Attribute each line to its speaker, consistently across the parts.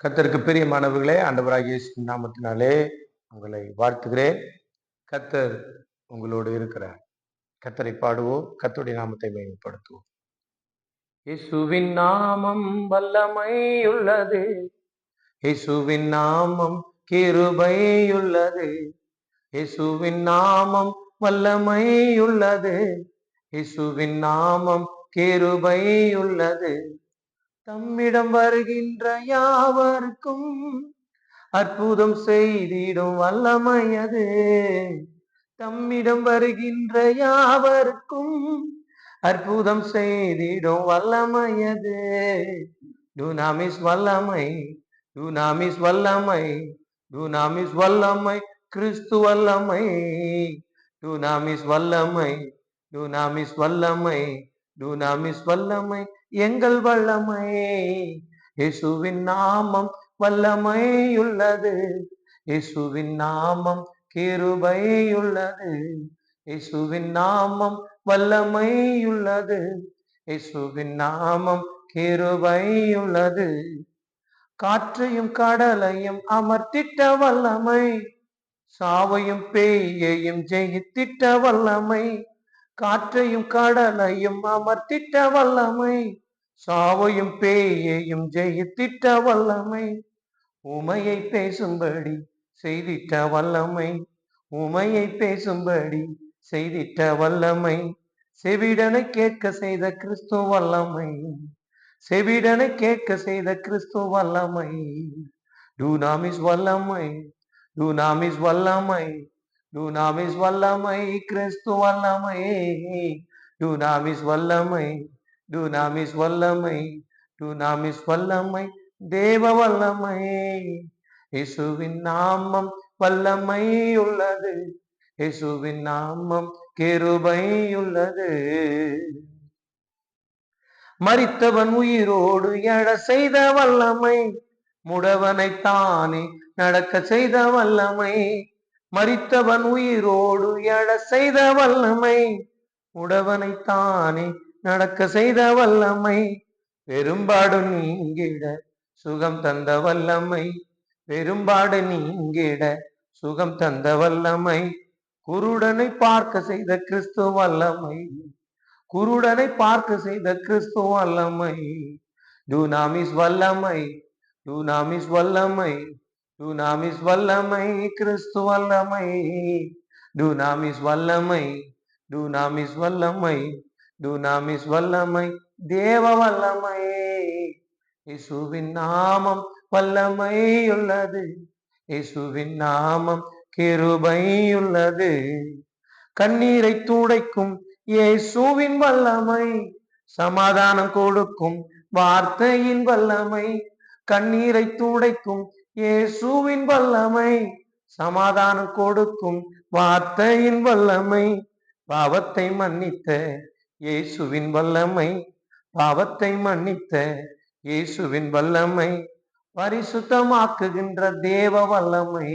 Speaker 1: கர்த்தருக்கு பிரியமானவர்களே, ஆண்டவராகிய இயேசு நாமத்தினாலே உங்களை வாழ்த்துகிறேன். கர்த்தர் உங்களோடு இருக்கிறார். கர்த்தரை பாடுவோம், கர்த்தருடைய நாமத்தை மேம்படுத்துவோம். இயேசுவின் நாமம் வல்லமை உள்ளது, இயேசுவின் நாமம் கிருபை உள்ளது, இயேசுவின் நாமம் வல்லமை உள்ளது, இயேசுவின் நாமம் கிருபை உள்ளது. தம்மிடம் வருகின்ற யாவருக்கும் அற்புதம் செய்திடும் வல்லமையது. தம்மிடம் வருகின்ற யாவருக்கும் அற்புதம் செய்திடும் வல்லமையது. டுனாமிஸ் வல்லமை, டுனாமிஸ் வல்லமை, டுனாமிஸ் வல்லமை, கிறிஸ்து வல்லமை. டுனாமிஸ் வல்லமை, டுனாமிஸ் வல்லமை, டுனாமிஸ் வல்லமை, எங்கள் வல்லமை. இயேசுவின் நாமம் வல்லமை உள்ளது, இயேசுவின் நாமம் கிருபை உள்ளது, இயேசுவின் நாமம் வல்லமை உள்ளது, இயேசுவின் நாமம் கிருபை உள்ளது. காற்றையும் கடலையும் அமர்த்திட்ட வல்லமை, சாவையும் பேயையும் ஜெயித்திட்ட வல்லமை. காற்றையும் கடலையும் அமர்த்திட்ட வல்லமை, சாவையும் பேயையும் ஜெயித்திட்ட வல்லமை. உமையை பேசும்படி செய்திட்ட வல்லமை, உமையை பேசும்படி செய்திட்ட வல்லமை. செவிடனை கேட்க செய்த கிறிஸ்து வல்லமை, செவிடனை கேட்க செய்த கிறிஸ்து வல்லமை. டுனாமிஸ் வல்லமை, டுனாமிஸ் வல்லமை, டுனாமிஸ் வல்லமை, கிறிஸ்து வல்லமை. டுனாமிஸ் வல்லமை, டுனாமிஸ் வல்லமை, டுனாமிஸ் வல்லமை, தேவ வல்லமை. இயேசுவின் நாமம் வல்லமை உள்ளது, இயேசுவின் நாமம் கிருபை உள்ளது. மரித்தவன் உயிரோடு எழ செய்த வல்லமை, முடவனை தானே நடக்க செய்த வல்லமை. மரித்தவன் உயிரோடு எழ செய்த வல்லமை, முடவனை தானே நடக்க செய்த வல்லமை. பெரும்பாடு நீங்கிட சுகம் தந்த வல்லமை, பெரும்பாடு நீங்கிட சுகம் தந்த வல்லமை. குருடனை பார்க்க செய்த கிறிஸ்து வல்லமை, குருடனை பார்க்க செய்த கிறிஸ்து வல்லமை. டுனாமிஸ் வல்லமை, டுனாமிஸ் வல்லமை, டுனாமிஸ் வல்லமை, கிறிஸ்து வல்லமை. டுனாமிஸ் வல்லமை, டுனாமிஸ் வல்லமை, டுனாமிஸ் வல்லமை, தேவ வல்லமை. இயேசுவின் நாமம் வல்லமை உள்ளது, இயேசுவின் நாமம் கிருபை உள்ளது. கண்ணீரை துடைக்கும் இயேசுவின் வல்லமை, சமாதானம் கொடுக்கும் வார்த்தையின் வல்லமை. கண்ணீரை துடைக்கும் இயேசுவின் வல்லமை, சமாதானம் கொடுக்கும் வார்த்தையின் வல்லமை. பாவத்தை மன்னித்த இயேசுவின் வல்லமை, பாவத்தை மன்னித்த இயேசுவின் வல்லமை. பரிசுத்தமாக்குகின்ற தேவ வல்லமை,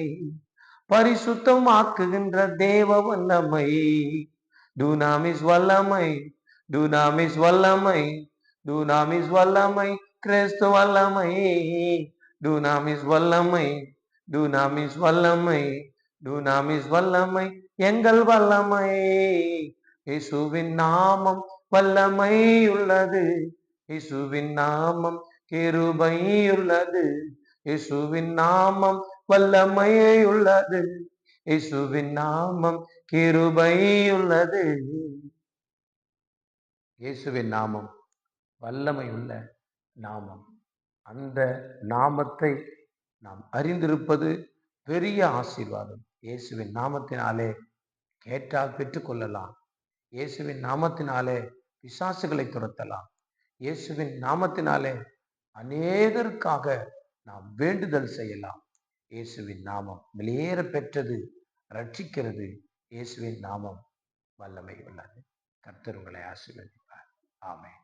Speaker 1: பரிசுத்தமாக்குகின்ற தேவ வல்லமை. டுனாமிஸ் வல்லமை, டுனாமிஸ் வல்லமை, டுனாமிஸ் வல்லமை, கிறிஸ்து வல்லமை. டுனாமிஸ் வல்லமை, டுனாமிஸ் வல்லமை, டுனாமிஸ் வல்லமை, எங்கள் வல்லமை. இயேசுவின் நாமம் வல்லமை உள்ளது, இயேசுவின் நாமம் கிருபை உள்ளது, இயேசுவின் நாமம் வல்லமை உள்ளது, இயேசுவின் நாமம் கிருபை உள்ளது. இயேசுவின் நாமம் வல்லமை உள்ள நாமம். அந்த நாமத்தை நாம் அறிந்திருப்பது பெரிய ஆசீர்வாதம். இயேசுவின் நாமத்தினாலே கேட்டால் பெற்றுக்கொள்ளலாம், இயேசுவின் நாமத்தினாலே பிசாசுகளை துரத்தலாம், இயேசுவின் நாமத்தினாலே அநேகருக்காக நாம் வேண்டுதல் செய்யலாம். இயேசுவின் நாமம் வெளியேற பெற்றது, ரட்சிக்கிறது. இயேசுவின் நாமம் வல்லமை உள்ளது. கர்த்தர் உங்களை ஆசீர்வதிப்பார். ஆமென்.